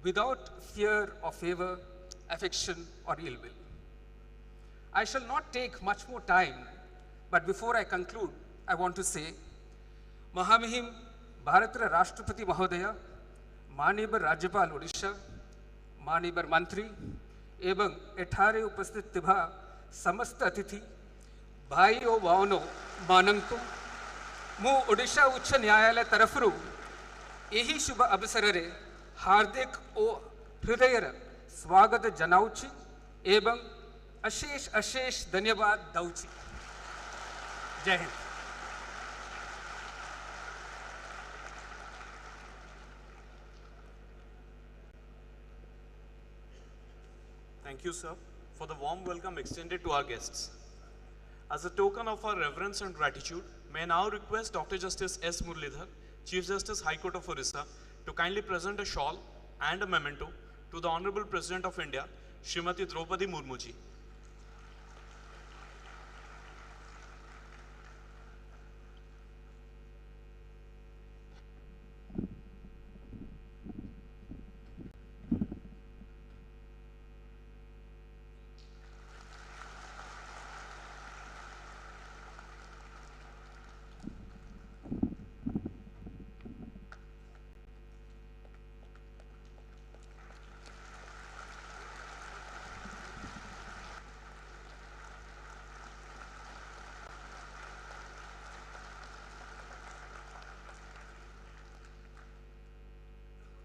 without fear or favor, affection or ill will. I shall not take much more time, but before I conclude, I want to say, महामहिम भारतर राष्ट्रपति महोदय, माननीय राज्यपाल ओडिशा, माननीय मंत्री एवं एठारे उपस्थित थिबा समस्त अतिथि भाई ओ भावनो मानंतु मु ओडिशा उच्च न्यायालय तरफरु यही शुभ अवसर रे हार्दिक ओ हृदयर स्वागत जनाउछि एवं अशेष अशेष धन्यवाद दउछि। जय Hind. Thank you, sir, for the warm welcome extended to our guests. As a token of our reverence and gratitude, may I now request Dr. Justice S. Muralidhar, Chief Justice, High Court of Odisha, to kindly present a shawl and a memento to the Honorable President of India, Srimati Draupadi Murmu ji.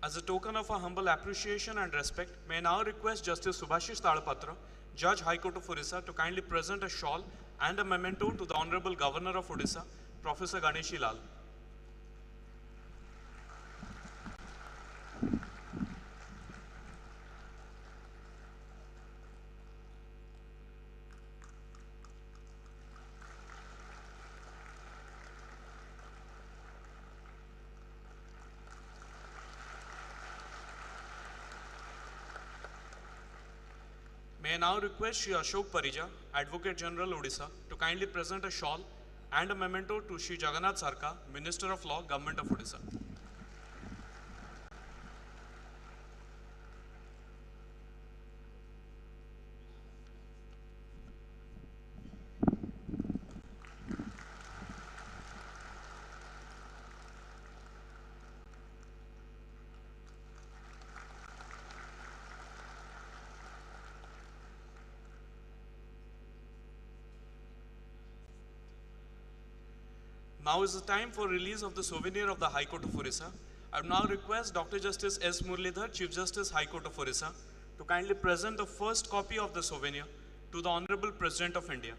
As a token of our humble appreciation and respect, may I now request Justice Subhashish Talapatra, Judge, High Court of Odisha, to kindly present a shawl and a memento to the Honorable Governor of Odisha, Professor Ganeshi Lal. May I now request Shri Ashok Parija, Advocate General Odisha, to kindly present a shawl and a memento to Shri Jagannath Sarka, Minister of Law, Government of Odisha. Now is the time for release of the souvenir of the High Court of Odisha. I would now request Dr. Justice S. Muralidhar, Chief Justice, High Court of Odisha, to kindly present the first copy of the souvenir to the Honorable President of India.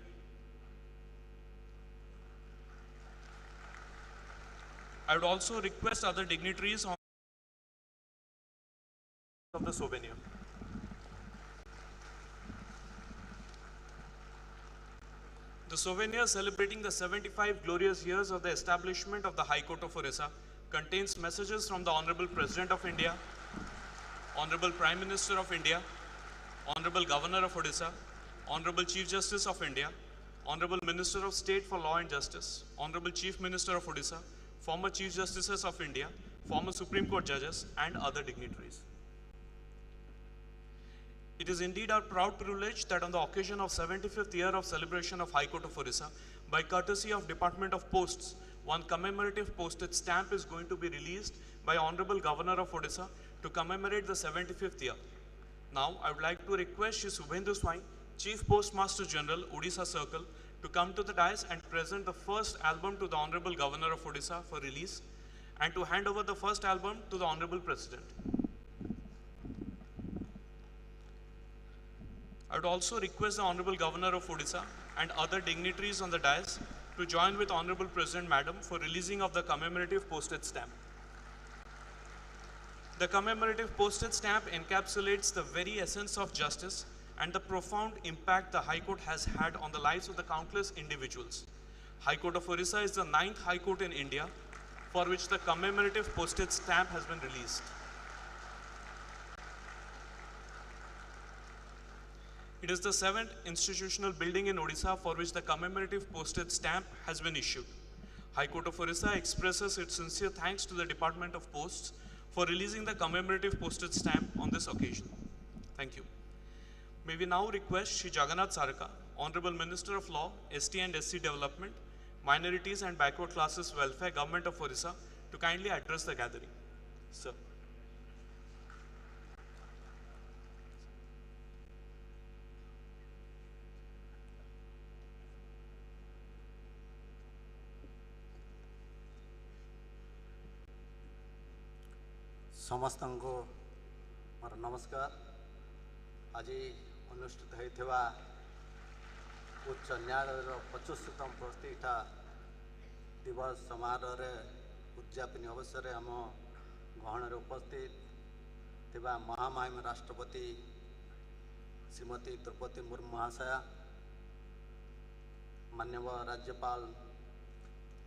I would also request other dignitaries on of the souvenir. The souvenir celebrating the 75 glorious years of the establishment of the High Court of Odisha contains messages from the Honorable President of India, Honorable Prime Minister of India, Honorable Governor of Odisha, Honorable Chief Justice of India, Honorable Minister of State for Law and Justice, Honorable Chief Minister of Odisha, former Chief Justices of India, former Supreme Court judges, and other dignitaries. It is indeed our proud privilege that on the occasion of 75th year of celebration of High Court of Odisha, by courtesy of Department of Posts, one commemorative postage stamp is going to be released by Honorable Governor of Odisha to commemorate the 75th year. Now, I would like to request Shri Subhendu Swai, Chief Postmaster General, Odisha Circle, to come to the dais and present the first album to the Honorable Governor of Odisha for release, and to hand over the first album to the Honorable President. I would also request the Honorable Governor of Odisha and other dignitaries on the dais to join with Honorable President Madam for releasing of the commemorative postage stamp. The commemorative postage stamp encapsulates the very essence of justice and the profound impact the High Court has had on the lives of the countless individuals. High Court of Odisha is the 9th High Court in India for which the commemorative postage stamp has been released. It is the 7th institutional building in Odisha for which the commemorative postage stamp has been issued. High Court of Odisha expresses its sincere thanks to the Department of Posts for releasing the commemorative postage stamp on this occasion. Thank you. May we now request Shri Jagannath Saraka, Honorable Minister of Law, ST and SC Development, Minorities and Backward Classes Welfare, Government of Odisha, to kindly address the gathering. Sir. समस्त को मोर नमस्कार। आज अनुष्ठित होता उच्च न्यायालय 75तम प्रतिष्ठा दिवस समारोह उद्यापन अवसर आम गहन उपस्थित थिबा महामहिम राष्ट्रपति श्रीमती द्रौपदी मुर्मू महाशया, माननीय राज्यपाल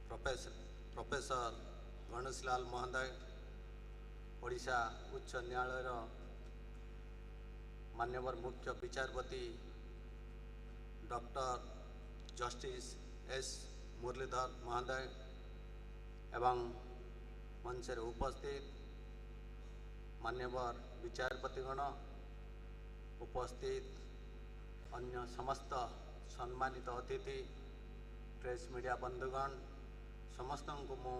प्रोफेसर गणेशलाल महोदय, ओडिशा उच्च न्यायालय माननीय मुख्य विचारपति डॉक्टर जस्टिस एस मुरलीधर महोदय एवं मंच उपस्थित माननीय विचारपतिगण, उपस्थित अन्य समस्त सम्मानित अतिथि, प्रेस मीडिया बंधुगण, समस्त को मु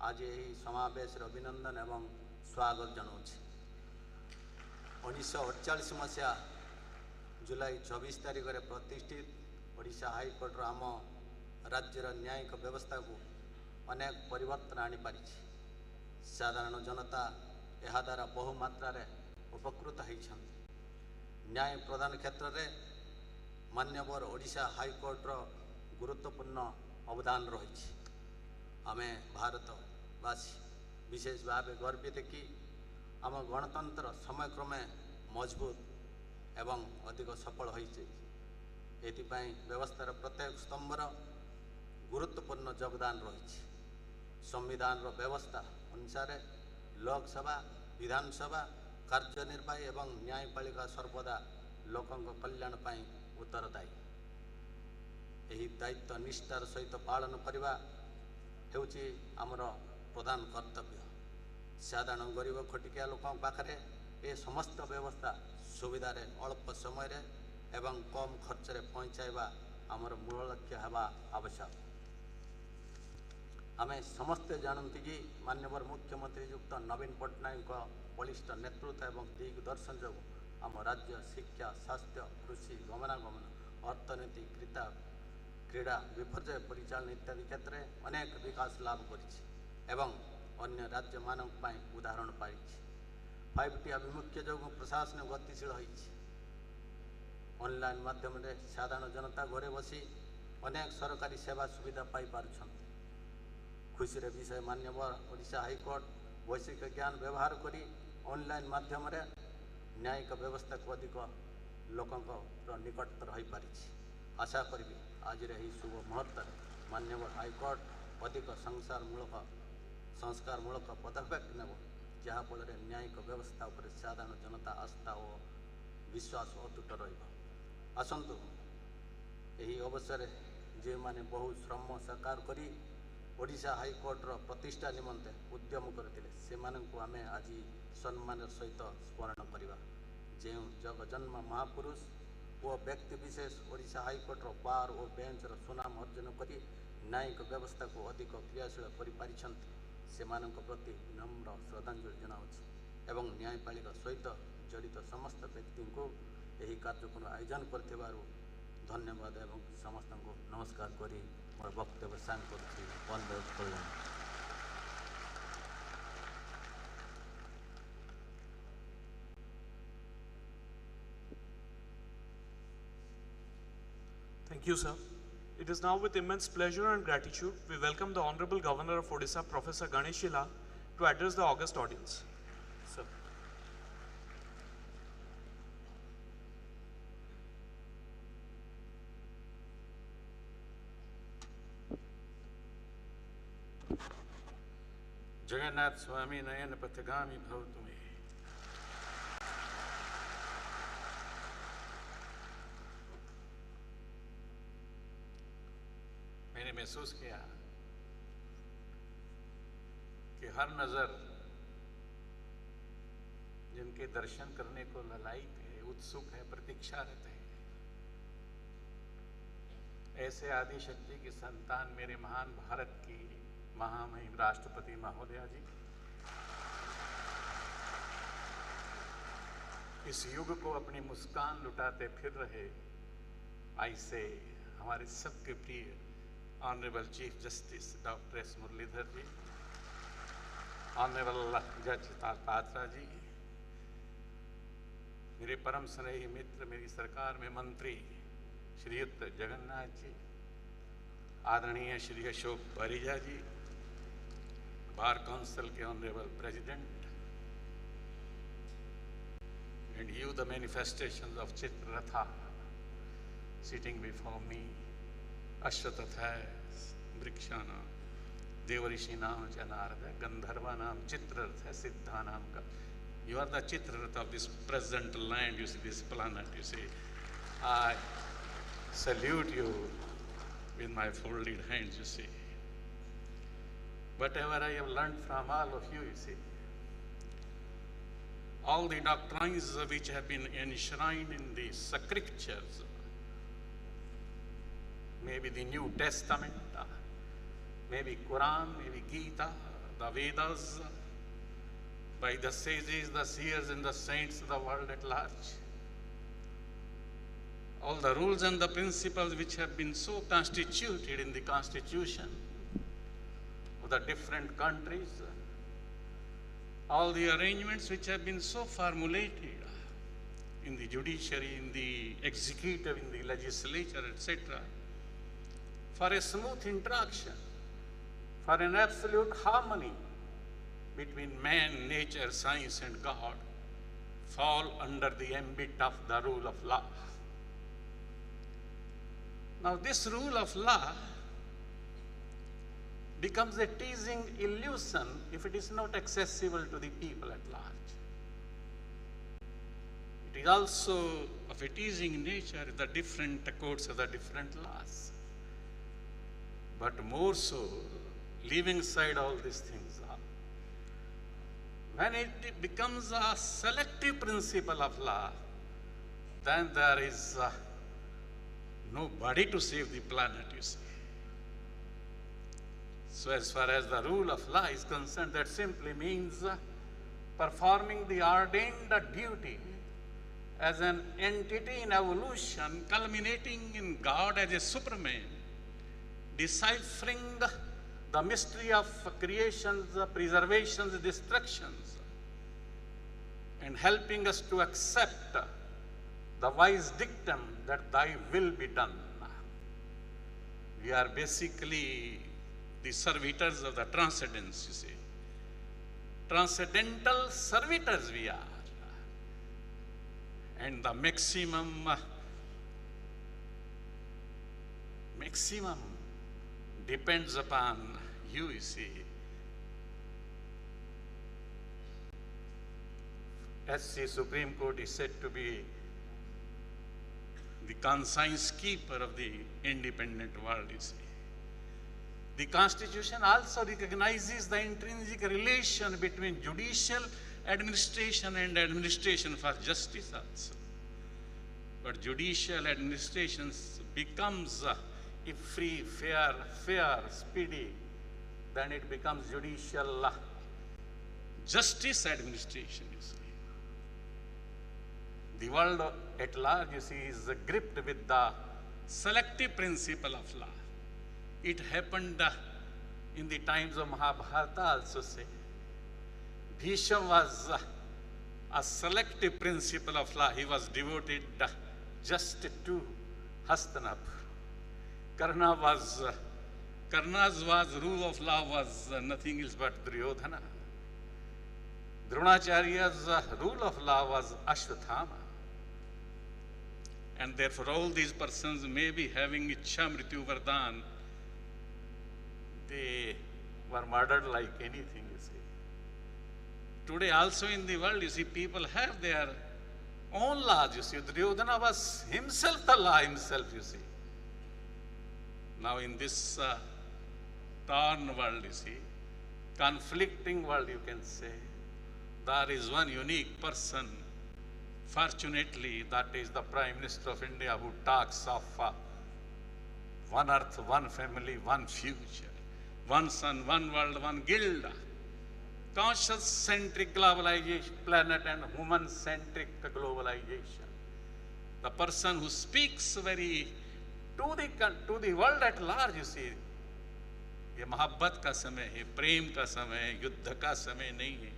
आज यही समावेश अभिनंदन एवं स्वागत जनाऊँ। 1948 मसीहा जुलाई 24 तारिख में प्रतिष्ठित ओडिशा हाईकोर्ट आम राज्यर न्यायिक व्यवस्था को अनेक परिवर्तन आनी पारी। साधारण जनता यह द्वारा बहुमात्रा उपकृत होती। न्याय प्रदान क्षेत्र में मान्यवर ओडिशा हाईकोर्टर गुरुत्वपूर्ण अवदान रही। आमे भारतवासी विशेष भाव गर्वित कि आम गणतंत्र समयक्रमे मजबूत एवं अधिक सफल होइछे। एथिपाई व्यवस्थार प्रत्येक स्तंभर गुरुत्वपूर्ण योगदान रही। संविधान व्यवस्था अनुसार लोकसभा, विधानसभा, कार्यनिर्वाही एवं न्यायपालिका सर्वदा लोकों कल्याण पाई उत्तरदायी। यही दायित्व निष्ठार सहित पालन करने हेउची आमर प्रधान कर्तव्य। साधारण गरीब खटिकिया लोकों पाखरे ए समस्त व्यवस्था सुविधा रे अल्प समय रे एवं कम खर्च रे पहुँचाइबा आमर मूल लक्ष्य हेबा आवश्यक। आमे समस्ते जानती कि माननीय मुख्यमंत्री युक्त नवीन पट्टनायक बलिष्ठ नेतृत्व एवं दिग्दर्शन जो आम राज्य शिक्षा, स्वास्थ्य, कृषि, गमनागमन, अर्थनीति, क्रीड़ा, विपर्यय परिचालन इत्यादि क्षेत्र में अनेक विकास लाभ करिछि एवं अन्य राज्य मानक पाई उदाहरण पाई। 5T अभिमुख्य जो प्रशासन गतिशील होइछि। ऑनलाइन माध्यम रे साधारण जनता घरे बसी अनेक सरकारी सेवा सुविधा पाई पारुछन। खुशी रे विषय मान्यवर ओडिशा हाईकोर्ट वैश्विक ज्ञान व्यवहार करी ऑनलाइन माध्यम रे न्यायिक व्यवस्था को अधिक लोकों निकटतर हो पारी। आशा करी आज यही शुभ मुहूर्त मान्यवर हाईकोर्ट अधिक संस्कारमूलक पदक्षेप नेब, जहाँफल न्यायिक व्यवस्था उपर साधारण जनता आस्था और विश्वास अतुट रसतु यही अवसर जे माने बहु श्रम साकार करी ओडिशा हाईकोर्टर प्रतिष्ठा निमंते उद्यम करते से आम आज सम्मान सहित स्मरण करवा। जो जगजन्म महापुरुष वो व्यक्ति विशेष ओडिशा हाईकोर्टर बार और बेंचर सुनाम अर्जन करी न्यायिक व्यवस्था को अधिक क्रियाशील कर प्रति विनम्र श्रद्धांजलि जनाऊँगी एवं न्यायपालिका सहित जड़ित समस्त व्यक्ति को यही कार्यक्रम आयोजन कर धन्यवाद एवं समस्त को नमस्कार करी मोर वक्तव्य सांग कर। Thank you, sir. It is now with immense pleasure and gratitude we welcome the Honorable Governor of Odisha, Professor Ganeshila, to address the august audience. Sir. Jagannath स्वामी नयन पथगामी भव तुम्हें। मैंने महसूस किया कि हर नज़र उनके दर्शन करने को ललायित है, उत्सुक है, प्रतीक्षारत है। ऐसे आदि शक्ति की संतान मेरे महान भारत की महामहिम राष्ट्रपति महोदया जी, इस युग को अपनी मुस्कान लुटाते फिर रहे ऐसे हमारे सबके प्रिय honourable chief justice doctor S Muralidhar ji, honourable जज पात्रा जी, मेरे परम स्नेही मित्र, मेरी सरकार में मंत्री श्रीयुक्त जगन्नाथ जी, आदरणीय श्री अशोक परिजा जी, बार काउंसिल के honourable president, and you the manifestations of Chitraratha sitting before me, Ashwatathas, Vrikshana, Devarishinam Janarada, Gandharvanam, Chitraratha, Siddhanam. You are the Chitraratha of this present land, you see, this planet, you see. I salute you with my folded hands, you see. Whatever I have learned from all of you, you see, all the doctrines which have been enshrined in the scriptures, maybe the New Testament, maybe Quran, maybe Gita, the Vedas, by the sages, the seers and the saints of the world at large. All the rules and the principles which have been so constituted in the constitution of the different countries, all the arrangements which have been so formulated in the judiciary, in the executive, in the legislature, etc., for a smooth interaction, for an absolute harmony between man, nature, science, and God, fall under the ambit of the rule of law. Now, this rule of law becomes a teasing illusion if it is not accessible to the people at large. It is also of a teasing nature, the different courts of the different laws. But more so, leaving aside all these things, when it becomes a selective principle of law, then there is nobody to save the planet, you see. So as far as the rule of law is concerned, that simply means performing the ordained duty as an entity in evolution, culminating in God as a superman, deciphering the mystery of creations, preservations, destructions, and helping us to accept the wise dictum that thy will be done. We are basically the servitors of the transcendence, you see. Transcendental servitors we are. And the maximum depends upon you, you see. SC Supreme Court is said to be the conscience keeper of the independent world, you see. The Constitution also recognizes the intrinsic relation between judicial administration and administration for justice also. But judicial administration becomes if free, fair, speedy, then it becomes judicial justice administration, you see. The world at large, you see, is gripped with the selective principle of law. It happened in the times of Mahabharata also, say. Bhishma was a selective principle of law. He was devoted just to Hastinapur. Karna's rule of law was nothing else but Duryodhana. Dronacharya's rule of law was Ashwathama. And therefore all these persons may be having Ichha Mrityu Vardhan. They were murdered like anything, you see. Today also in the world, you see, people have their own laws, you see. Duryodhana was himself the law himself, you see. Now in this torn world, you see, conflicting world, you can say, there is one unique person, fortunately, that is the Prime Minister of India, who talks of one earth, one family, one future, one sun, one world, one guild, conscious-centric globalization, planet and human-centric globalization. The person who speaks very to the world at large, you see. ये मोहब्बत का समय है, प्रेम का समय है, युद्ध का समय नहीं है.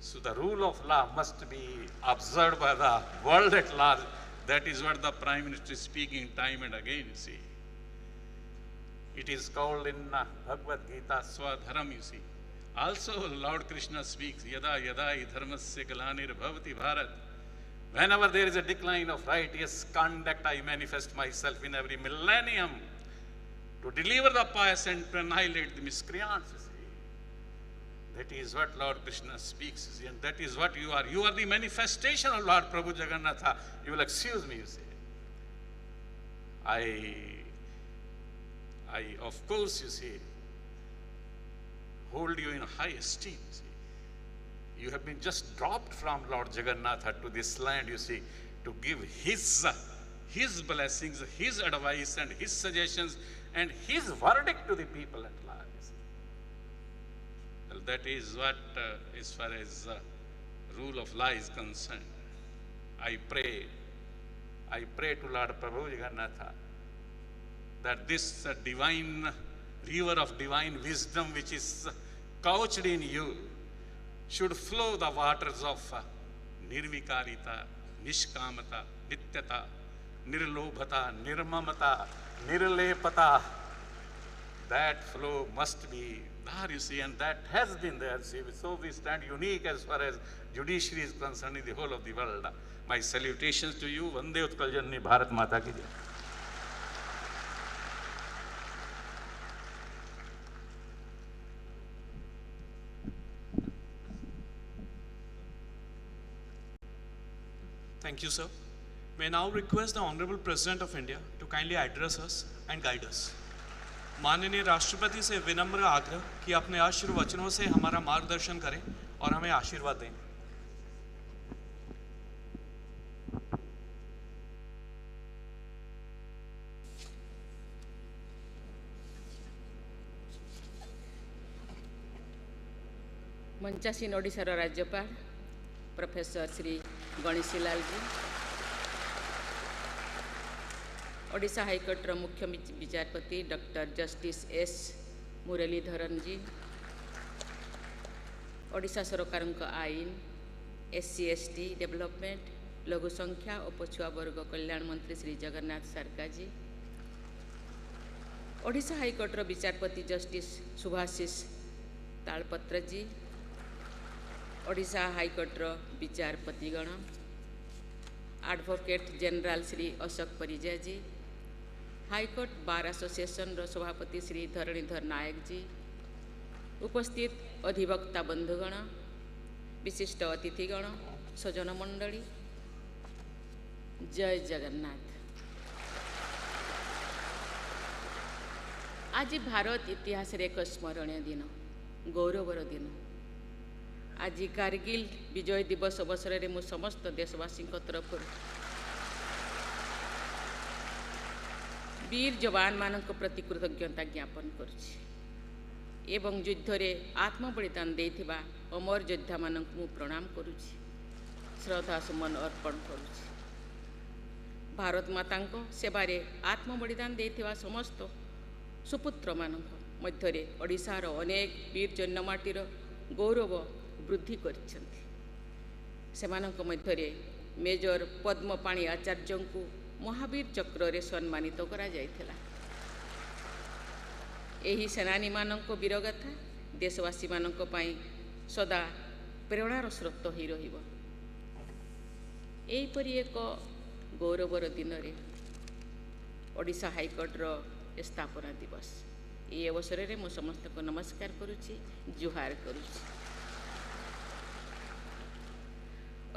So the rule of law must be observed by the world at large. That is what the Prime Minister is speaking time and again, you see. It is called in Bhagavad Gita Swadharam, you see. Also Lord Krishna speaks, Yada yada hi dharmasya glanir bhavati bharat. Whenever there is a decline of righteous conduct, I manifest myself in every millennium to deliver the pious and to annihilate the miscreants, you see. That is what Lord Krishna speaks, you see, and that is what you are. You are the manifestation of Lord Prabhu Jagannatha. You will excuse me, you see. I of course, you see, hold you in high esteem, you see. You have been just dropped from Lord Jagannatha to this land, you see, to give his blessings, his advice and his suggestions and his verdict to the people at large. Well, that is what, as far as rule of law is concerned, I pray to Lord Prabhu Jagannatha that this divine river of divine wisdom which is couched in you should flow the waters of nirvikarita, nishkamata, nityata, nirlobhata, nirmamata, nirlepata. That flow must be there, you see, and that has been there, see. So we stand unique as far as judiciary is concerned in the whole of the world. My salutations to you. Vande Utkal Janani Bharat Mata ki jai. Thank you, sir. May I now request the Honorable President of India to kindly address us and guide us. माननीय राष्ट्रपति से विनम्र आग्रह कि अपने आशीर्वचनों से हमारा मार्गदर्शन करें और हमें आशीर्वाद दें. मंचासीन ओडिशार राज्यपाल प्रोफेसर श्री गणेशी लाल जी, ओडिशा हाईकोर्टर मुख्य विचारपति डॉक्टर जस्टिस एस मुरलीधरन जी, ओडिशा सरकार आईन, SC ST डेवलपमेंट, लघु संख्या और पछुआ वर्ग कल्याण मंत्री श्री जगन्नाथ सरकार जी, ओडिशा हाईकोर्टर विचारपति जस्टिस सुभाषिष तालपत्र जी, ओडिशा हाईकोर्टर विचारपतिगण, एडवोकेट जनरल श्री अशोक परिजा जी, हाईकोर्ट बार एसोसिएशन सभापति श्री धरणीधर नायक जी, उपस्थित अधिवक्ता बंधुगण, विशिष्ट अतिथिगण, सज्जन मंडली, जय जगन्नाथ। आज भारत इतिहास एक स्मरणीय दिन, गौरवर दिन। आज कारगिल विजय दिवस अवसर में मु समस्त देशवासी तरफ वीर जवान मानक प्रति कृतज्ञता ज्ञापन करुछि एवं युद्ध रे आत्म बलिदान देथिबा अमर योद्धा मानक मु प्रणाम करुछि, श्रद्धा सुमन अर्पण करुछि। भारत मातांको सेवारे आत्म बलिदान देथिबा समस्त सुपुत्र मानक मध्य ओडिशार अनेक वीर जन्ममाटीर गौरव वृद्धि करिसेंति। सेमानक मध्य मेजर पद्मपाणी आचार्य को महावीर चक्र रे सम्मानित करा जायथिला। एही सेनानी मानक वीरगाथा देशवासी मानक पई सदा प्रेरणार स्रोत होई रहिबो। एहीपरि एक गौरवर दिन रे ओडिशा हाईकोर्ट रो स्थापना दिवस, ये अवसर रे मु समस्त को नमस्कार करुछि, जुहार करुछि।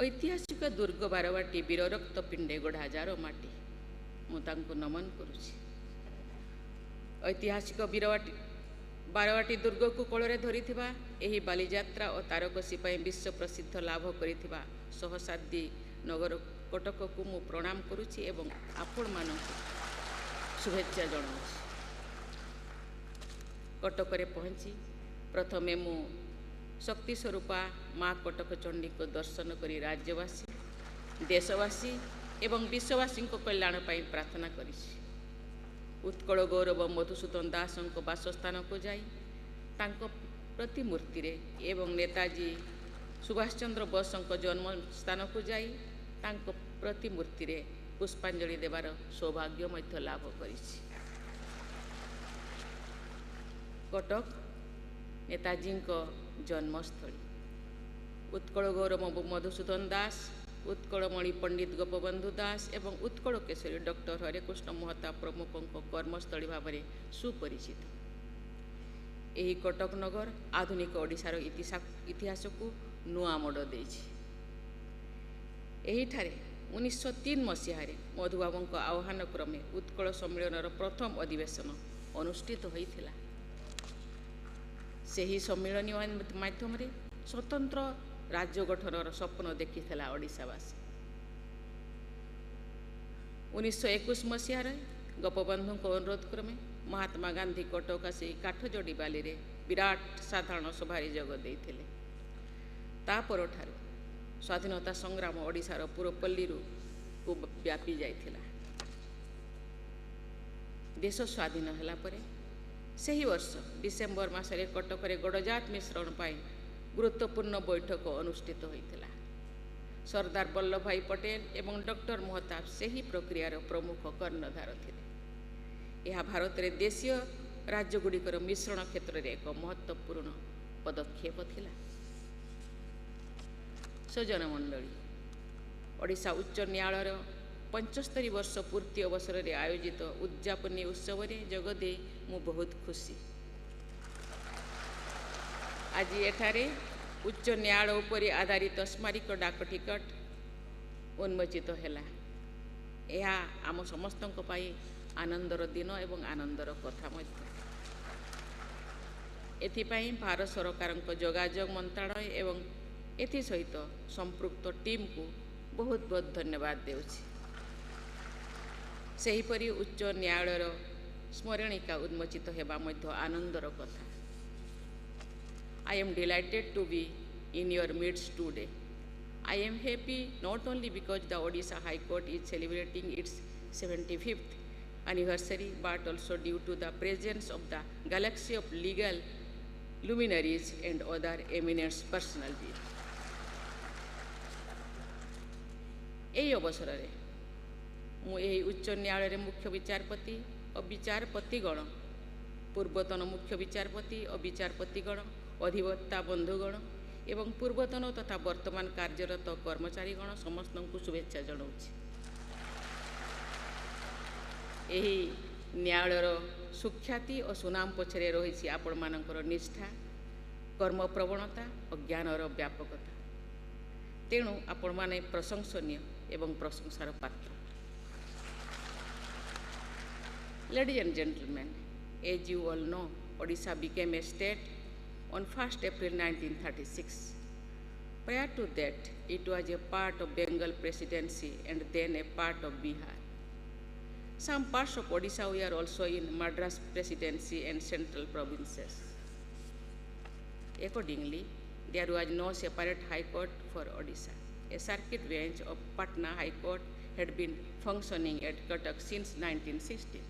ऐतिहासिक दुर्ग बारवाटी वीर रक्त पिंडे गढ़ा जार माटी मु तांको नमन करुछि। ऐतिहासिक बारवाटी दुर्ग को कोଳରେ ଧରିଥିବା ଏହି ବାଲିଯାତ୍ରା ଓ ତାରକସି ପାଇଁ ବିଶ୍ୱ ପ୍ରସିଦ୍ଧ ଲାଭ କରିଥିବା ସହସାଧ୍ୟୀ ନଗର କଟକକୁ ମୁଁ ପ୍ରଣାମ କରୁଛି ଏବଂ ଆପଣମାନଙ୍କୁ शुभेच्छा जनाऊँगी। कटकरे पहुँची प्रथमे मु शक्ति स्वरूपा माँ कटक चंडी को दर्शन करी राज्यवासी देशवासी एवं विश्ववासी कल्याण पाई प्रार्थना करी उत्कल गौरव मधुसूदन दास बासस्थान को जाई तांको प्रतिमूर्ति रे एवं नेताजी सुभाष चंद्र बोस जन्म स्थान को जाई तांको प्रतिमूर्ति रे पुष्पांजलि देवार सौभाग्य मध्य लाभ करिछि। कटक नेताजी जन्मस्थली उत्कल गौरव मधुसूदन दास उत्कलमणि पंडित गोपबंधु दास एवं उत्कल केशरी डॉक्टर हरेकृष्ण महताब प्रमुखों कर्मस्थली भाव में सुपरिचित। यही कटक नगर आधुनिक ओडिशार इतिहास को नुआ मोड़ देछि। एही ठारे 1903 मसीह मधुबाबू आह्वान क्रमे उत्कल सम्मेलन प्रथम अधिवेशन अनुष्ठित होइथिला। सेही सम्मेलन माध्यम स्वतंत्र राज्य गठनर स्वप्न देखिथिला ओडिशावासी। 1921 मसीह गोपबंधु अनुरोध क्रमे महात्मा गांधी कटक आसी काठजोड़ी बाली रे विराट साधारण सभारे जोग देइथिले। ता परठारु स्वाधीनता संग्राम ओडिशार पुरपल्ली को व्यापी जाइथिला। देश स्वाधीन होला परे सही वर्ष डिसेम्बर मासरे कटक रे गड़जात मिश्रण पाई गुरुत्वपूर्ण बैठक अनुष्ठित होइथिला। सरदार वल्लभ भाई पटेल एवं डॉक्टर महताब सही प्रक्रियार प्रमुख कर्णधार थिले। यह भारत रे देशीय राज्यगुड़िकर मिश्रण क्षेत्र में एक महत्वपूर्ण पदक्षेप थिला। सज्जन मंडली ओडिशा उच्च न्यायालय 75 वर्ष पूर्ति अवसर में आयोजित उद्यापनी उत्सव में जोगदे मु बहुत खुशी। आज एठारे उच्च न्यायालय उपर आधारित स्मारक डाक टिकट उन्मोचित हैला। यह आम समस्त आनंदर दिन एवं आनंदर कथा मध्य। एथिपाई भारत सरकार जोगाजोग मंत्रालय एवं एथि सहित संपृक्त टीम को बहुत बहुत धन्यवाद देउछि। सेहीपरि उच्च न्यायालय स्मरणिका उन्मोचित हेबा मध्य आनंदर कथा। I am delighted to be in your midst today. I am happy not only because the Odisha High Court is celebrating its 75th anniversary, but also due to the presence of the galaxy of legal luminaries and other eminent personalities. यही अवसर में मुझे उच्च न्यायालय मुख्य विचारपति और विचारपतिगण पूर्वतन मुख्य विचारपति और विचारपतिगण अधिवक्ता बंधुगण एवं पूर्वतन तथा वर्तमान कार्यरत कर्मचारीगण समस्त को शुभेच्छा जनाऊँगी। यही न्यायालयर सुख्याति और सुनाम पछरे रही आपण मानकर निष्ठा कर्म प्रवणता और ज्ञानर व्यापकता। तेणु आपण माने प्रशंसनीय एवं प्रशंसार पात्र। Ladies and gentlemen, as you all know, Odisha became a state on 1st April 1936. Prior to that, it was a part of Bengal Presidency and then a part of Bihar. Some parts of Odisha were also in Madras Presidency and central provinces. Accordingly, there was no separate High Court for Odisha. A circuit bench of Patna High Court had been functioning at Cuttack since 1960.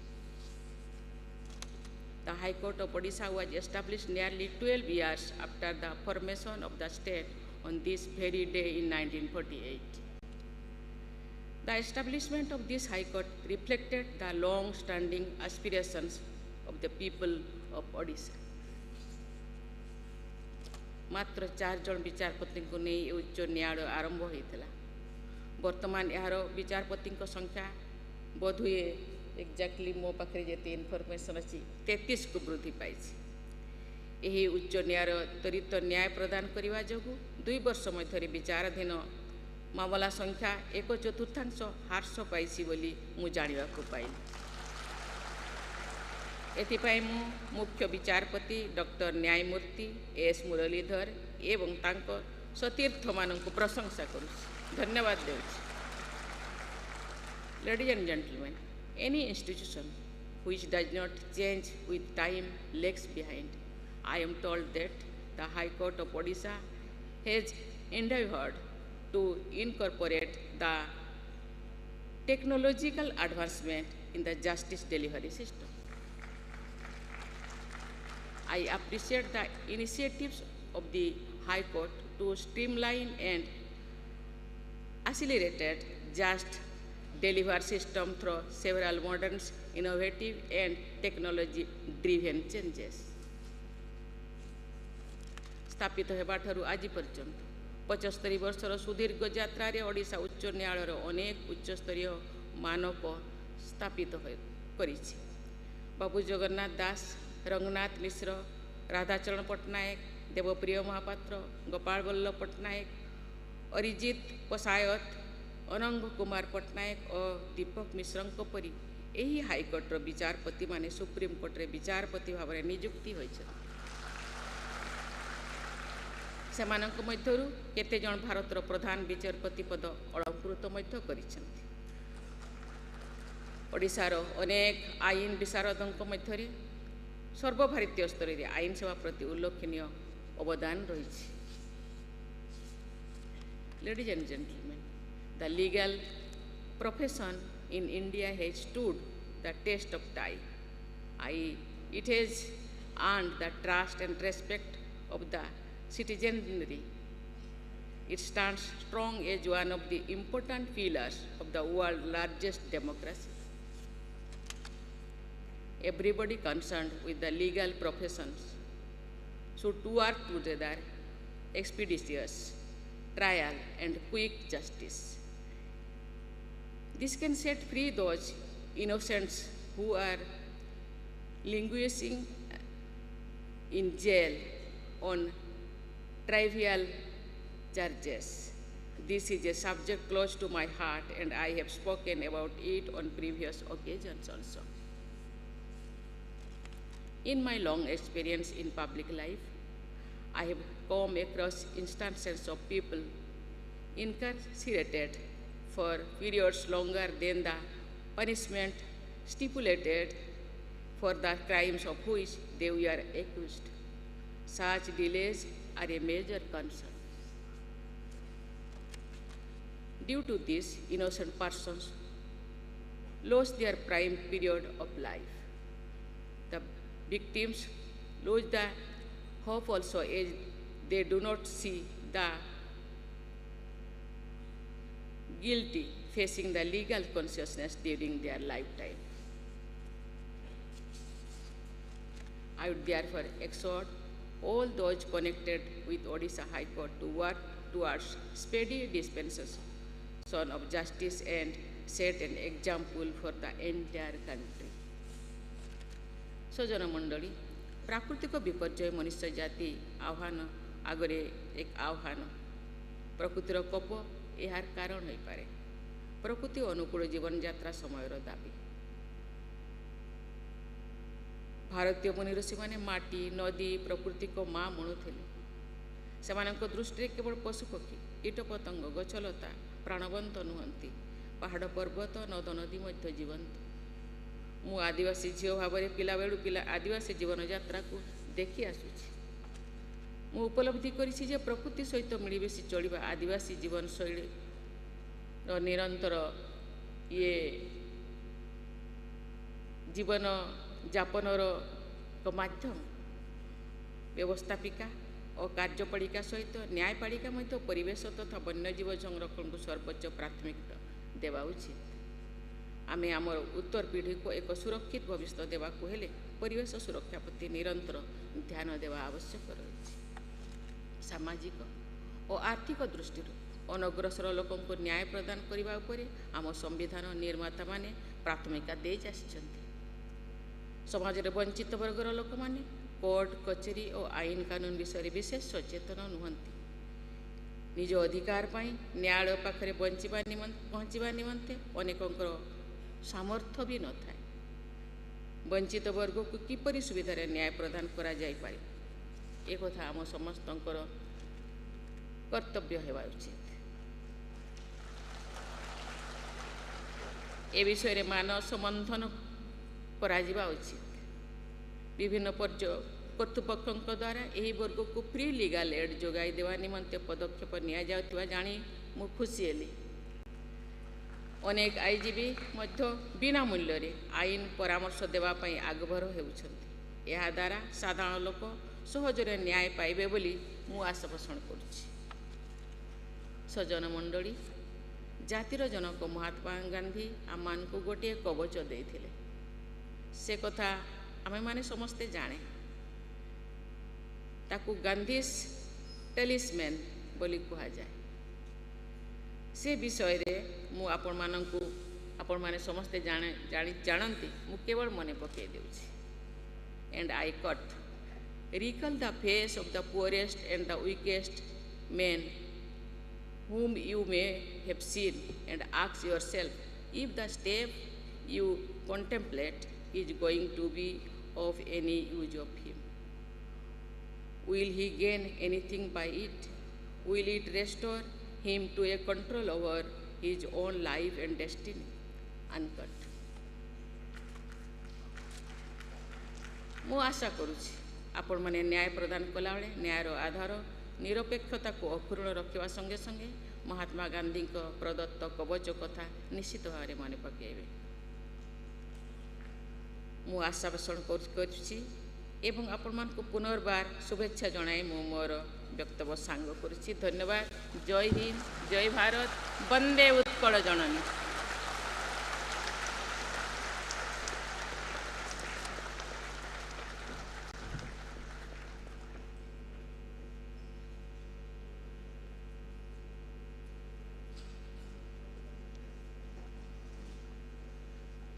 The High Court of Odisha was established nearly 12 years after the formation of the state on this very day in 1948. The establishment of this High Court reflected the long-standing aspirations of the people of Odisha. मात्र 4 जन विचारपति को नहीं उच्च न्यायालय आरंभ होता। वर्तमान यार विचारपति संख्या बोधहुए एक्जाक्टली मो पाखे जिते इनफर्मेशन अच्छी 33 को वृद्धि पाई। यही उच्च न्यायालय त्वरित न्याय प्रदान करने जो 2 वर्ष मध्य विचाराधीन मामला संख्या 1/4 ह्रास पाई बोली मु जानिबा को पाइली। एथिपाई मु मुख्य विचारपति डॉक्टर न्यायमूर्ति एस मुरलीधर एवं तांको सतीर्थ मानक प्रशंसा करुछि धन्यवाद देउछि। Ladies and gentlemen, any institution which does not change with time lags behind. I am told that the High Court of Odisha has endeavored to incorporate the technological advancement in the justice delivery system. I appreciate the initiatives of the High Court to streamline and accelerate just deliver system through several modern, innovative and technology-driven changes. स्थापित हेबाठारु आज पर्यंत 75 वर्षर सुदीर्घ यात्रा रे ओडिशा उच्च न्यायालय अनेक उच्चस्तरीय मानक स्थापित करिछि। बाबू जगन्नाथ दास, रंगनाथ मिश्र, राधाचरण पट्टनायक, देवप्रिय महापात्र, गोपाल वल्लभ पट्टनायक, अरिजित पसायत, अनंग कुमार पट्टनायक और दीपक मिश्र परी यही हाईकोर्टर विचारपति माने सुप्रीम कोर्ट रे विचारपति भाव में नियुक्ति होइछन। सेमानक मध्यरु केते जन भारतर प्रधान विचारपति पद अलंकृत मध्य करिसेंति। ओडिशार अनेक आईन विशारदों मध्य सर्वभारतीय स्तर में आईन सेवा प्रति उल्लेखनीय अवदान रही। Ladies and gentlemen, the legal profession in India has stood the test of time. It has earned the trust and respect of the citizenry. It stands strong as one of the important pillars of the world's largest democracy. Everybody concerned with the legal professions should work together, expeditious trial and quick justice. This can set free those innocents who are languishing in jail on trivial charges. This is a subject close to my heart and I have spoken about it on previous occasions also. In my long experience in public life, I have come across instances of people incarcerated for periods longer than the punishment stipulated for the crimes of which they were accused. Such delays are a major concern. Due to this, innocent persons lose their prime period of life. The victims lose the hope also as they do not see the guilty facing the legal consciousness during their lifetime. I would therefore exhort all those connected with Odisha High Court to work towards speedy dispensation of justice and set an example for the entire country. सजन मंडली, प्राकृतिक विपर्यय मनुष्य जाति आह्वान आगरे एक आह्वान। प्रकृतिर कोप यार कारण हो पारे। प्रकृति अनुकूल जीवन यात्रा समय दाबी। भारतीय मुनि ऋषि माने माटी नदी प्रकृति को माँ मणुले से दृष्टि केवल पशुपक्षी कीट पतंग गछलता प्राणवंत नुहंती। पहाड़ पर्वत नद नदी मध्य जीवंत। मु आदिवासी झील भाव में पिला बेलू पिला आदिवासी जीवन यात्रा को देखी आसुची। मु उपलब्धि करिछि जे प्रकृति सहित मिलमिशि चलिबा आदिवासी जीवन शैली निरंतर ये जीवन जापनर माध्यम व्यवस्थापिका और कार्यपालिका सहित न्यायपालिका मध्य परिवेश तथा वन्यजीव संरक्षण को सर्वोच्च प्राथमिकता देवा उचित। आमे आमर उत्तर पीढ़ी को एक सुरक्षित भविष्य देवा को हेले परिवेश सुरक्षा प्रति निरंतर ध्यान देवा आवश्यक रही। सामाजिक और आर्थिक दृष्टि अनग्रसर लोकों को न्याय प्रदान करने उपरे आम संविधान निर्माता माने प्राथमिकता दे आसिछन्ति। समाज रे वंचित वर्गर लोक माने कोर्ट कचेरी और आईन कानून विषय विशेष सचेतन नुहंती। निज अधिकार पाई न्यायालय पाखरे पहुँचवा निमंते अनेकों सामर्थ्य भी न थाए। वंचित वर्ग को किपरि सुविधा न्याय प्रदान करा जाय पारे ए कथा आम समस्तंकर कर्तव्य हेबा उचित। ए विषय रे मानस मंथन करा जिबा उचित। विभिन्न कर्तृपक्षों द्वारा यही वर्ग को फ्री लीगल एड जोगाई देवा निमंते पदक्षेप निया जाउथिबा जानी मु खुशी हेली। अनेक आईजीबी मध्य बिना मूल्य रे आईन परामर्श देवा पई आगभर हेउछन्ति। एहा द्वारा साधारण लोक सहजरे न्याय पाइबे बोली मु आशा पोषण करुछि। सजन मंडली, जातिर जनक महात्मा गांधी आम को गोटे कवच देइथिले। से कथा आमे माने समस्ते जाने। ताकू गांधीस टेलिस्मैन बोली कहा जाए। से विषय रे मु आपण माने समस्ते जानती मु केवल मने पके देउछि। And I can't recall the face of the poorest and the weakest men whom you may have seen, and ask yourself if the step you contemplate is going to be of any use of him. Will he gain anything by it? Will it restore him to a control over his own life and destiny? Uncut. मु आशा करुछि आपण माने न्याय प्रदान कला बेले न्यायर आधार निरपेक्षता को अक्षुण्ण रखा संगे संगे महात्मा गांधी प्रदत्त कवच कथा निश्चित भाव मन पकेबे। मु आशा पोषण करुछि एवं आपण मान को पुनर्बार शुभेच्छा जणाई मु मोर वक्तव्य सांग करुछि। धन्यवाद। जय हिंद, जय भारत, वंदे उत्कल जननी।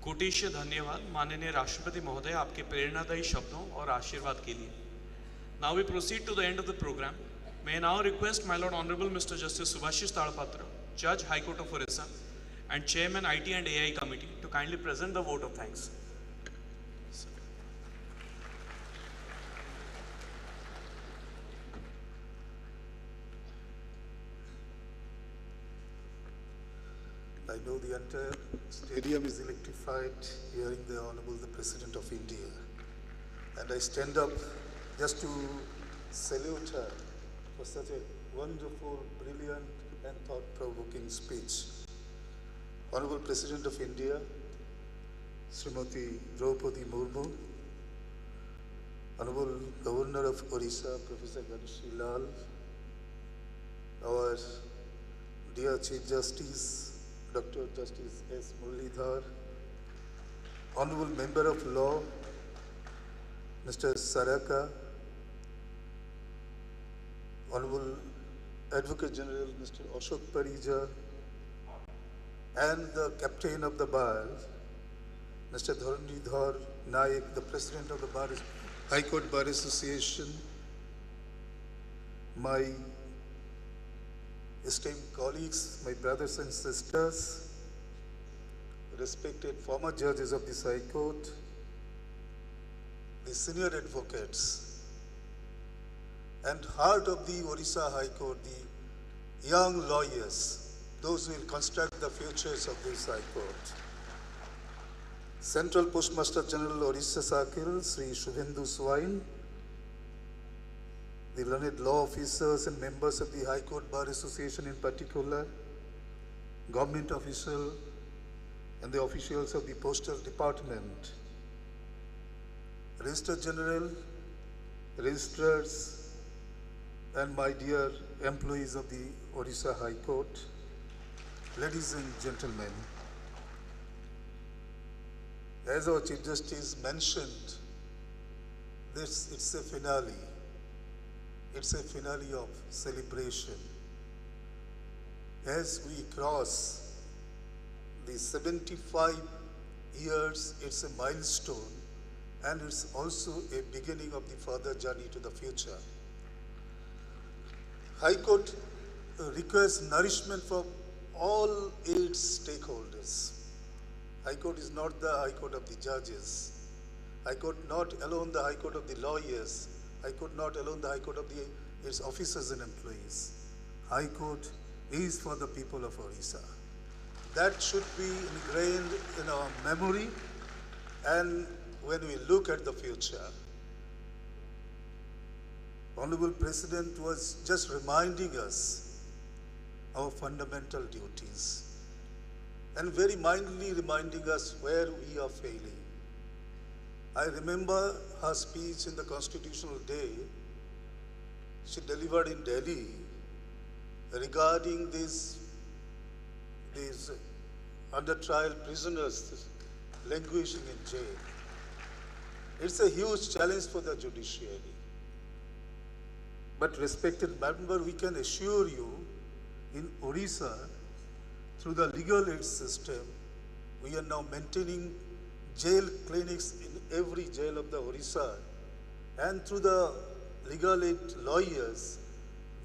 कोटिश धन्यवाद माननीय राष्ट्रपति महोदय आपके प्रेरणादायी शब्दों और आशीर्वाद के लिए। Now we proceed to the end of the programme. May now request my lord honourable mister justice Subhasish Tadpatra, जज high court of Odisha and chairman IT and AI committee to kindly present the vote of thanks. I know the entire stadium is electrified hearing the Honorable the President of India, and I stand up just to salute her for such a wonderful, brilliant and thought-provoking speech. Honorable President of India, Srimati Draupadi Murmu, Honorable Governor of Odisha, Professor Ganeshi Lal, our dear Chief Justice, Dr. Justice S. Muralidhar, Honorable Member of Law, Mr. Saraka, Honorable Advocate General, Mr. Ashok Parija, and the Captain of the Bar, Mr. Dharanidhar Naik, the President of the High Court Bar Association, my esteemed colleagues, my brothers and sisters, respected former judges of this High Court, the senior advocates, and heart of the Odisha High Court, the young lawyers, those who will construct the futures of this High Court. Central Postmaster General Odisha Sakil, Sri Shubhendu Swain, the learned law officers and members of the High Court Bar Association in particular, government officials and the officials of the Postal Department, Registrar General, registrars, and my dear employees of the Odisha High Court, ladies and gentlemen, as our Chief Justice mentioned, it's a finale. It's a finale of celebration. As we cross the 75 years, it's a milestone, and it's also a beginning of the further journey to the future. High Court requires nourishment from all its stakeholders. High Court is not the High Court of the judges. I could not alone the High Court of the lawyers. I could not alone the High Court of its officers and employees. High Court is for the people of Odisha. That should be ingrained in our memory, and when we look at the future. Honorable President was just reminding us our fundamental duties and very mindfully reminding us where we are failing. I remember her speech in the Constitutional Day she delivered in Delhi regarding these under trial prisoners languishing in jail. It's a huge challenge for the judiciary. But respected member, we can assure you in Odisha, through the legal aid system, we are now maintaining jail clinics in every jail of the Odisha. And through the legal aid lawyers,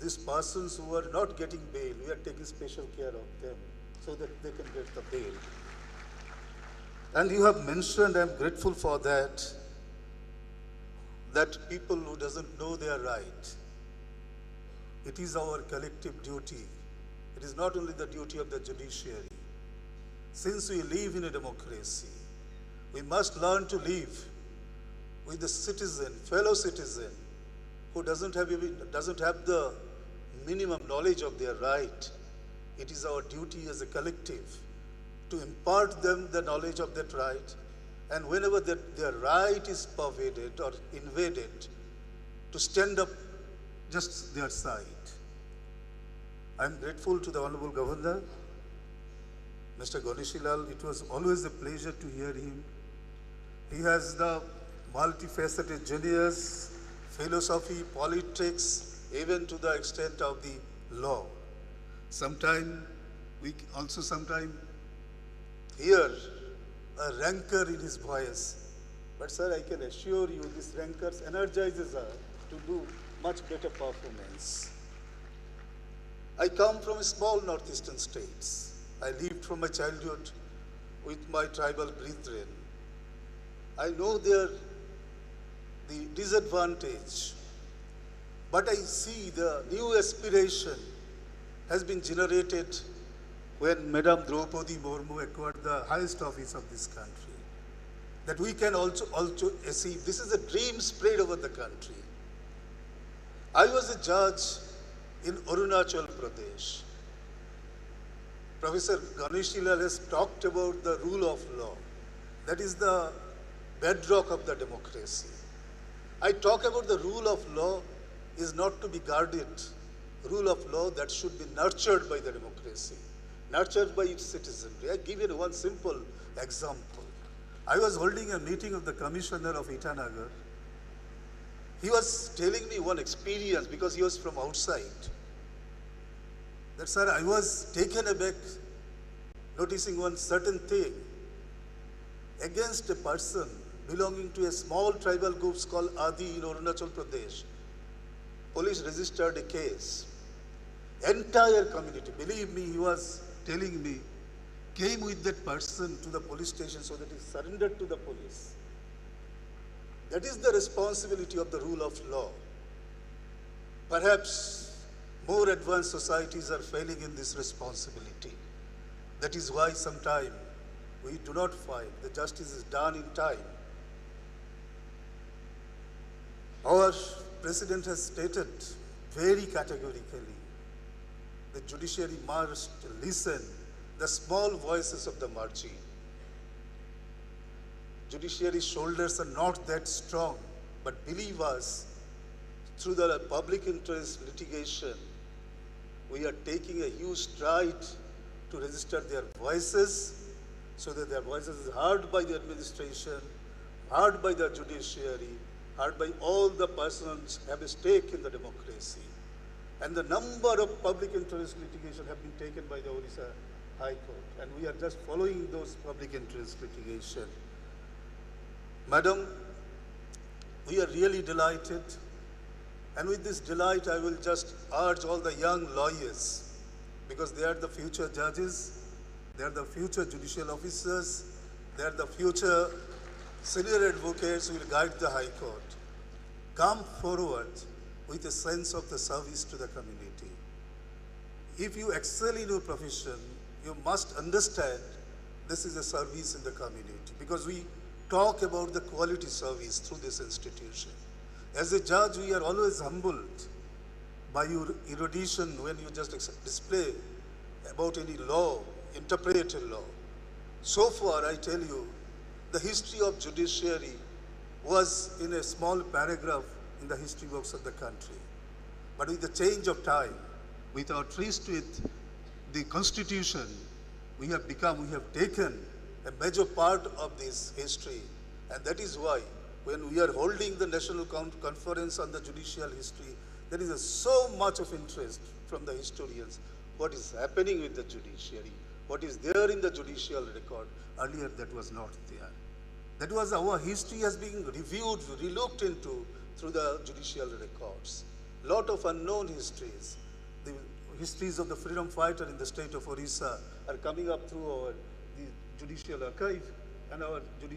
these persons who are not getting bail, we are taking special care of them so that they can get the bail. And you have mentioned, I'm grateful for that, that people who doesn't know their right, it is our collective duty. It is not only the duty of the judiciary. Since we live in a democracy, we must learn to live with the citizen, fellow citizen, who doesn't have the minimum knowledge of their right. It is our duty as a collective to impart them the knowledge of that right, and whenever their right is pervaded or invaded, to stand up just their side. I am grateful to the Honorable Governor, Mr. Ganeshilal. It was always a pleasure to hear him. He has the multifaceted genius, philosophy, politics, even to the extent of the law. Sometimes we also hear a rancor in his voice. But sir, I can assure you this rancor energizes us to do much better performance. I come from small northeastern states. I lived from my childhood with my tribal brethren. I know the disadvantage, but I see the new aspiration has been generated when Madam Draupadi Murmu acquired the highest office of this country. That we can also achieve. This is a dream spread over the country. I was a judge in Arunachal Pradesh. Professor Ganeshilal has talked about the rule of law. That is the bedrock of the democracy. I talk about the rule of law is not to be guarded. Rule of law that should be nurtured by the democracy, nurtured by its citizenry. I give you one simple example. I was holding a meeting of the Commissioner of Itanagar. He was telling me one experience because he was from outside. That, sir, I was taken aback noticing one certain thing. Against a person belonging to a small tribal group called Adi in Arunachal Pradesh, police registered a case. Entire community, believe me, he was telling me, came with that person to the police station so that he surrendered to the police. That is the responsibility of the rule of law. Perhaps more advanced societies are failing in this responsibility. That is why sometimes we do not find the justice is done in time. Our President has stated very categorically the judiciary must listen the small voices of the margin. Judiciary shoulders are not that strong, but believe us, through the public interest litigation, we are taking a huge stride to register their voices so that their voices is heard by the administration, heard by the judiciary, heard by all the persons who have a stake in the democracy. And the number of public interest litigation have been taken by the Odisha High Court, and we are just following those public interest litigation. Madam, we are really delighted, and with this delight I will just urge all the young lawyers, because they are the future judges, they are the future judicial officers, they are the future senior advocates will guide the High Court. Come forward with a sense of the service to the community. If you excel in your profession, you must understand this is a service in the community, because we talk about the quality service through this institution. As a judge, we are always humbled by your erudition when you just display about any law, interpreted law. So far, I tell you, the history of judiciary was in a small paragraph in the history books of the country. But with the change of time, with our tryst with the Constitution, we have taken a major part of this history. And that is why, when we are holding the National Conference on the Judicial History, there is so much of interest from the historians. What is happening with the judiciary? What is there in the judicial record? Earlier, that was not there. That was our history has been reviewed, relooked into through the judicial records. Lot of unknown histories. The histories of the freedom fighter in the state of Odisha are coming up through the judicial archive and our the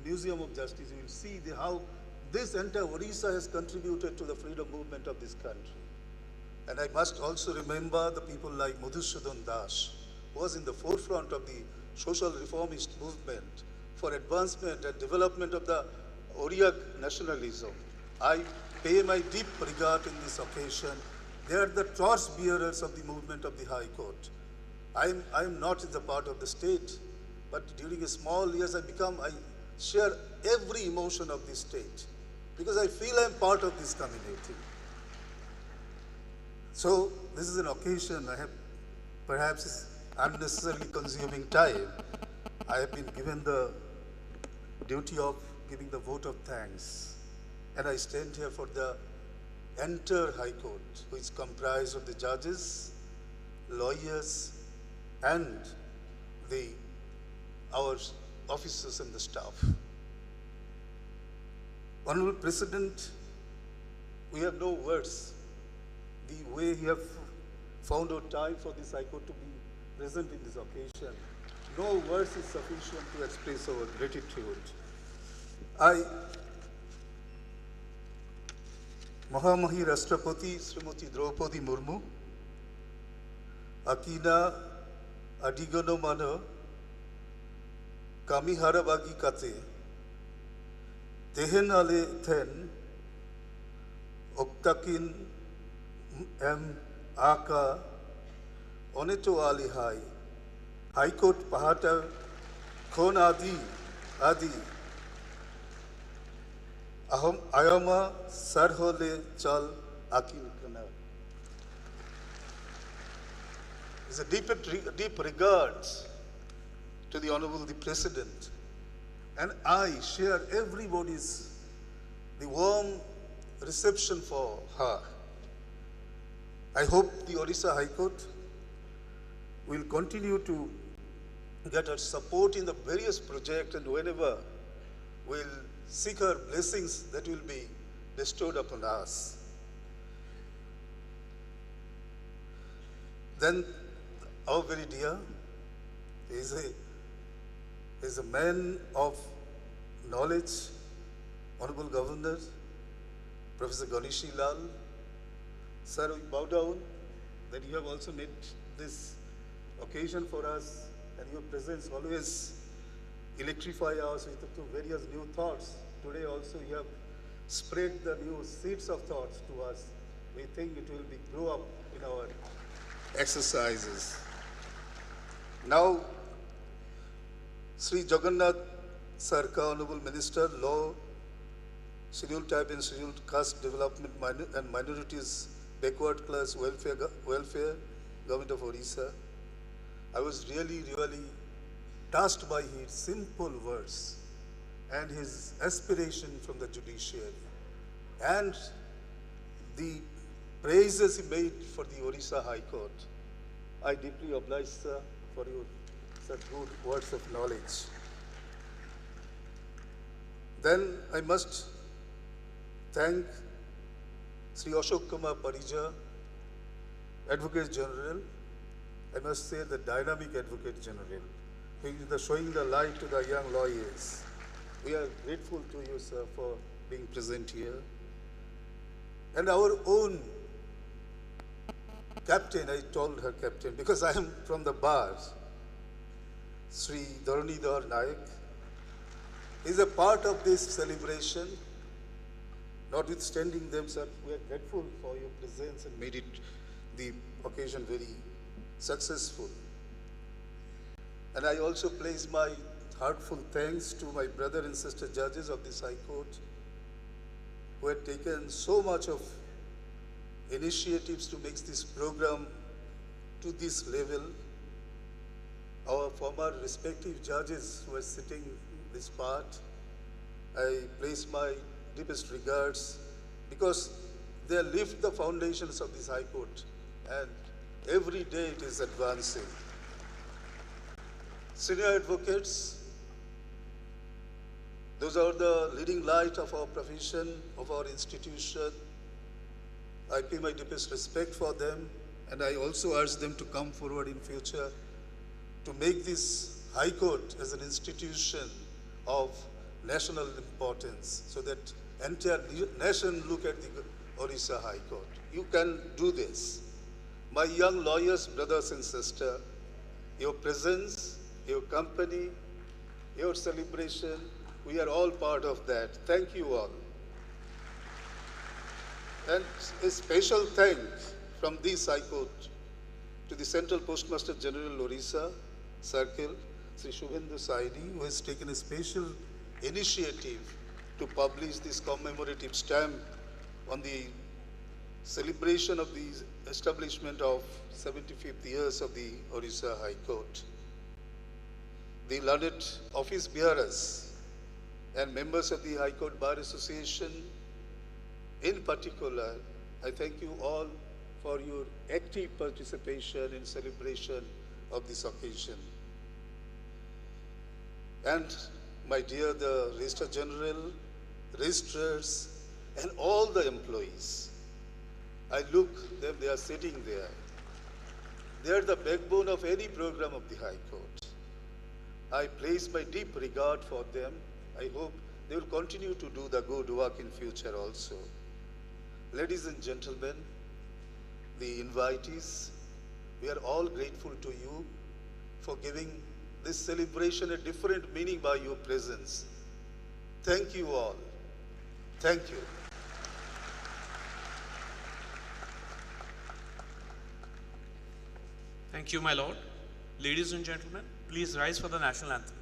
Museum of Justice. You will see how this entire Odisha has contributed to the freedom movement of this country. And I must also remember the people like Madhusudan Das, who was in the forefront of the social reformist movement for advancement and development of the Oriya nationalism. I pay my deep regard in this occasion. They are the torch bearers of the movement of the High Court. I am not in the part of the state, but during a small years I share every emotion of this state, because I feel I am part of this community. So this is an occasion I have perhaps unnecessarily consuming time. I have been given the duty of giving the vote of thanks. And I stand here for the entire High Court, which is comprised of the judges, lawyers, and our officers and the staff. Honorable President, we have no words. The way you have found out time for this High Court to be present in this occasion, no words is sufficient to express our gratitude. Mahamahi Rashtrapati Srimati Draupadi Murmu, Akina Adigono Mano, Kami Harabagi Kate, Tehen Ale Ten, Oktakin M. Aka, Oneto Ali Hai, High Court Pahata, Kon Adi, Ayama Sarhole Chal Akin Kana. It's a deep regards to the Honorable the President, and I share everybody's the warm reception for her. I hope the Odisha High Court will continue to get her support in the various projects, and whenever we'll seek her blessings that will be bestowed upon us. Then our very dear is a man of knowledge, Honorable Governor, Professor Ganeshi Lal. Sir, we bow down that you have also made this occasion for us, and your presence always electrify us with various new thoughts. Today also you have spread the new seeds of thoughts to us. We think it will grow up in our exercises. Now, Sri Jagannath Sarkar, Honorable Minister, Law, Scheduled Tribe and Scheduled Caste Development and Minorities, Backward Class Welfare, Government of Odisha. I was really touched by his simple words and his aspiration from the judiciary and the praises he made for the Odisha High Court. I deeply oblige, sir, for your such good words of knowledge. Then I must thank Sri Ashok Kumar Parija, Advocate General. I must say the dynamic Advocate General, who is showing the light to the young lawyers. We are grateful to you, sir, for being present here. And our own captain, I told her captain, because I am from the bar, Sri Dharanidhar Naik, is a part of this celebration. Notwithstanding them, sir, we are grateful for your presence and made it the occasion very successful. And I also place my heartfelt thanks to my brother and sister judges of this High Court who had taken so much of initiatives to make this program to this level. Our former respective judges who are sitting this part, I place my deepest regards because they lift the foundations of this High Court and every day it is advancing. Senior advocates, those are the leading light of our profession, of our institution. I pay my deepest respect for them, and I also urge them to come forward in future to make this High Court as an institution of national importance, so that entire nation look at the Odisha High Court. You can do this. My young lawyers, brothers and sisters, your presence, your company, your celebration, we are all part of that. Thank you all. And a special thanks from this High Court to the Central Postmaster General Odisha Circle, Sri Shubhendu Saidi, who has taken a special initiative to publish this commemorative stamp on the celebration of the establishment of 75th years of the Odisha High Court. The learned office bearers and members of the High Court Bar Association, in particular, I thank you all for your active participation in celebration of this occasion. And my dear, the Registrar General, registrars, and all the employees, I look them, they are sitting there. They are the backbone of any program of the High Court. I place my deep regard for them. I hope they will continue to do the good work in future also. Ladies and gentlemen, the invitees, we are all grateful to you for giving this celebration a different meaning by your presence. Thank you all. Thank you. Thank you, my lord. Ladies and gentlemen, please rise for the national anthem.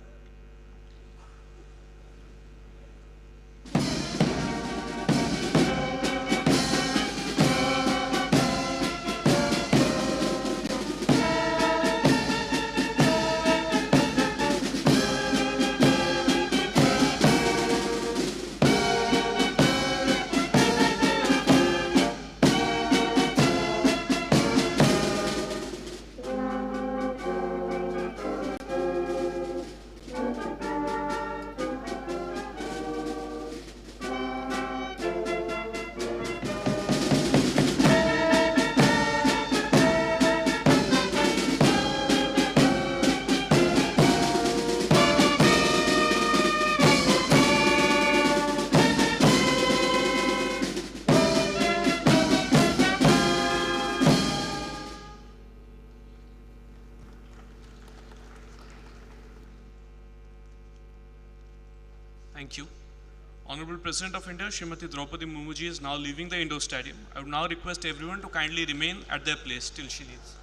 Thank you. Honorable President of India, Srimati Draupadi Murmuji is now leaving the Indoor Stadium. I would now request everyone to kindly remain at their place till she leaves.